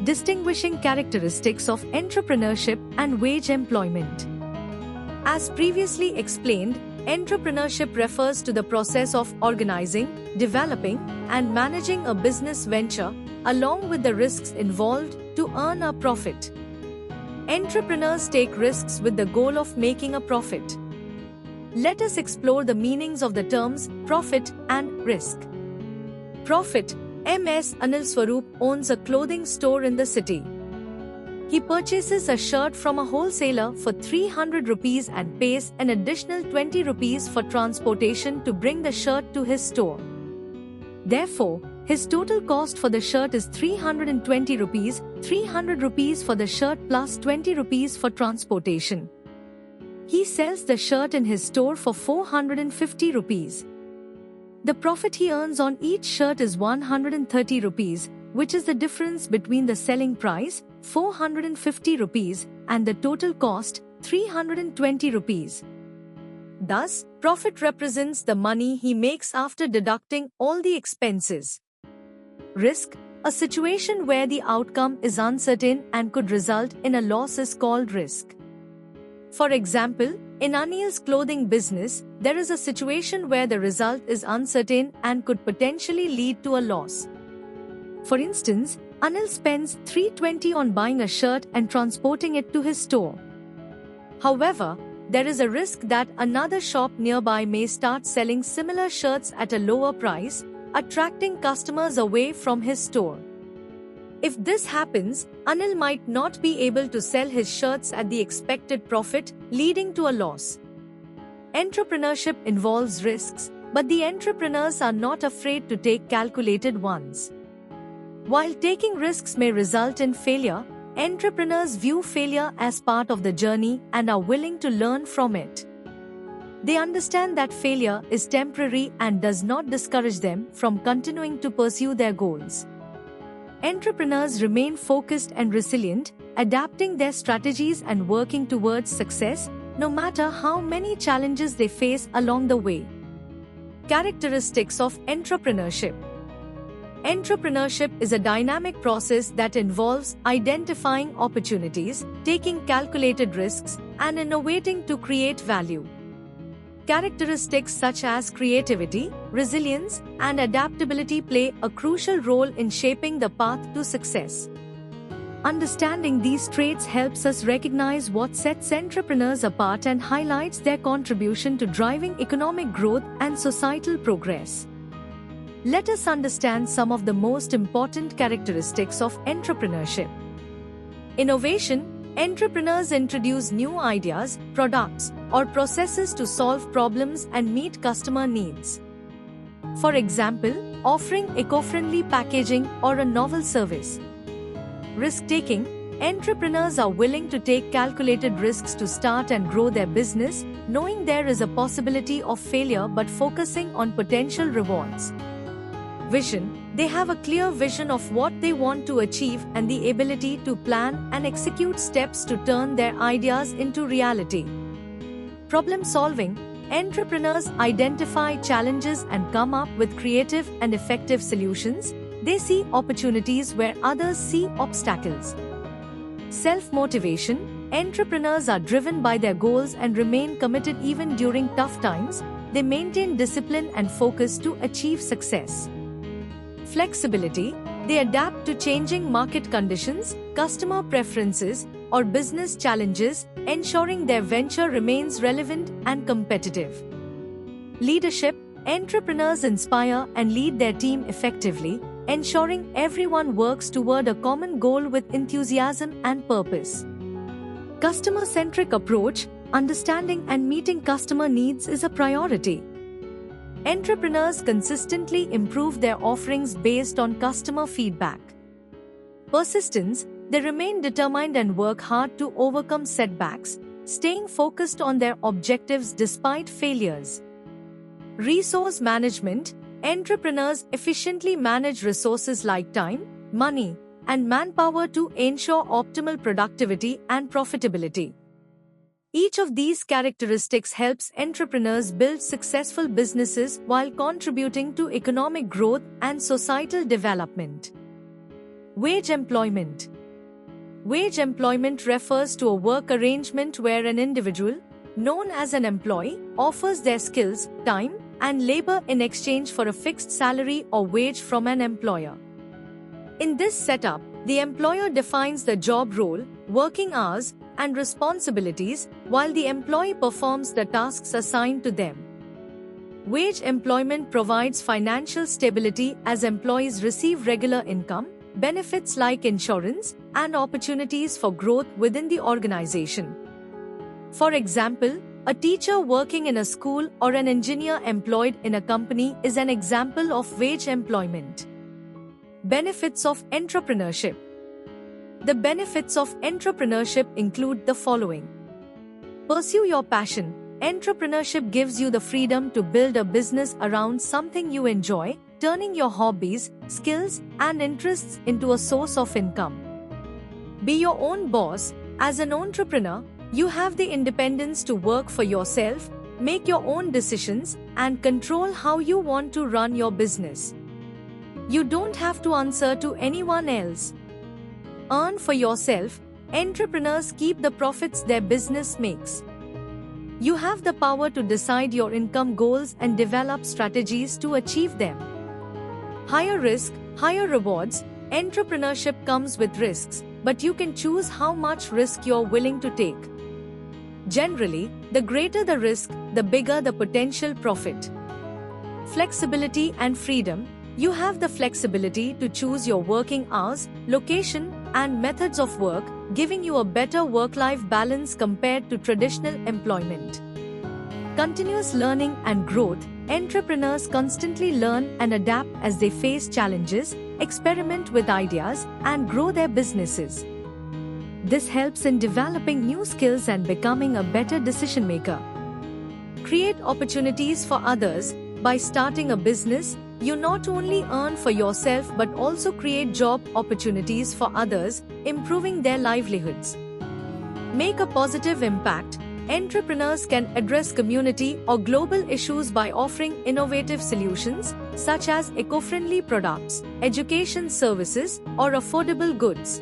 Distinguishing characteristics of entrepreneurship and wage employment. As previously explained, entrepreneurship refers to the process of organizing, developing, and managing a business venture, along with the risks involved, to earn a profit. Entrepreneurs take risks with the goal of making a profit. Let us explore the meanings of the terms profit and risk. Profit. MS Anil Swaroop owns a clothing store in the city. He purchases a shirt from a wholesaler for 300 rupees and pays an additional 20 rupees for transportation to bring the shirt to his store. Therefore, his total cost for the shirt is 320 rupees, 300 rupees for the shirt plus 20 rupees for transportation. He sells the shirt in his store for 450 rupees. The profit he earns on each shirt is 130 rupees, which is the difference between the selling price, 450 rupees, and the total cost, 320 rupees. Thus, profit represents the money he makes after deducting all the expenses. Risk, a situation where the outcome is uncertain and could result in a loss, is called risk. For example, in Anil's clothing business, there is a situation where the result is uncertain and could potentially lead to a loss. For instance, Anil spends 320 on buying a shirt and transporting it to his store. However, there is a risk that another shop nearby may start selling similar shirts at a lower price, attracting customers away from his store. If this happens, Anil might not be able to sell his shirts at the expected profit, leading to a loss. Entrepreneurship involves risks, but the entrepreneurs are not afraid to take calculated ones. While taking risks may result in failure, entrepreneurs view failure as part of the journey and are willing to learn from it. They understand that failure is temporary and does not discourage them from continuing to pursue their goals. Entrepreneurs remain focused and resilient, adapting their strategies and working towards success, no matter how many challenges they face along the way. Characteristics of entrepreneurship. Entrepreneurship is a dynamic process that involves identifying opportunities, taking calculated risks, and innovating to create value. Characteristics such as creativity, resilience, and adaptability play a crucial role in shaping the path to success. Understanding these traits helps us recognize what sets entrepreneurs apart and highlights their contribution to driving economic growth and societal progress. Let us understand some of the most important characteristics of entrepreneurship. Innovation. Entrepreneurs introduce new ideas, products, or processes to solve problems and meet customer needs. For example, offering eco-friendly packaging or a novel service. Risk-taking. Entrepreneurs are willing to take calculated risks to start and grow their business, knowing there is a possibility of failure but focusing on potential rewards. Vision. They have a clear vision of what they want to achieve and the ability to plan and execute steps to turn their ideas into reality. Problem solving. Entrepreneurs identify challenges and come up with creative and effective solutions. They see opportunities where others see obstacles. Self-motivation. Entrepreneurs are driven by their goals and remain committed even during tough times. They maintain discipline and focus to achieve success. Flexibility. They adapt to changing market conditions, customer preferences, or business challenges, ensuring their venture remains relevant and competitive. Leadership. Entrepreneurs inspire and lead their team effectively, ensuring everyone works toward a common goal with enthusiasm and purpose. Customer-centric approach. Understanding and meeting customer needs is a priority. Entrepreneurs consistently improve their offerings based on customer feedback. Persistence. They remain determined and work hard to overcome setbacks, staying focused on their objectives despite failures. Resource management. Entrepreneurs efficiently manage resources like time, money, and manpower to ensure optimal productivity and profitability. Each of these characteristics helps entrepreneurs build successful businesses while contributing to economic growth and societal development. Wage employment. Wage employment refers to a work arrangement where an individual, known as an employee, offers their skills, time, and labor in exchange for a fixed salary or wage from an employer. In this setup, the employer defines the job role, working hours, and responsibilities, while the employee performs the tasks assigned to them. Wage employment provides financial stability as employees receive regular income, benefits like insurance, and opportunities for growth within the organization. For example, a teacher working in a school or an engineer employed in a company is an example of wage employment. Benefits of entrepreneurship. The benefits of entrepreneurship include the following. Pursue your passion. Entrepreneurship gives you the freedom to build a business around something you enjoy, turning your hobbies, skills, and interests into a source of income. Be your own boss. As an entrepreneur, you have the independence to work for yourself, make your own decisions, and control how you want to run your business. You don't have to answer to anyone else. Earn for yourself. Entrepreneurs keep the profits their business makes. You have the power to decide your income goals and develop strategies to achieve them. Higher risk, higher rewards. Entrepreneurship comes with risks, but you can choose how much risk you're willing to take. Generally, the greater the risk, the bigger the potential profit. Flexibility and freedom. You have the flexibility to choose your working hours, location, and methods of work, giving you a better work-life balance compared to traditional employment. Continuous learning and growth. Entrepreneurs constantly learn and adapt as they face challenges, experiment with ideas, and grow their businesses. This helps in developing new skills and becoming a better decision maker. Create opportunities for others. By starting a business, you not only earn for yourself but also create job opportunities for others, improving their livelihoods. Make a positive impact. Entrepreneurs can address community or global issues by offering innovative solutions, such as eco-friendly products, education services, or affordable goods.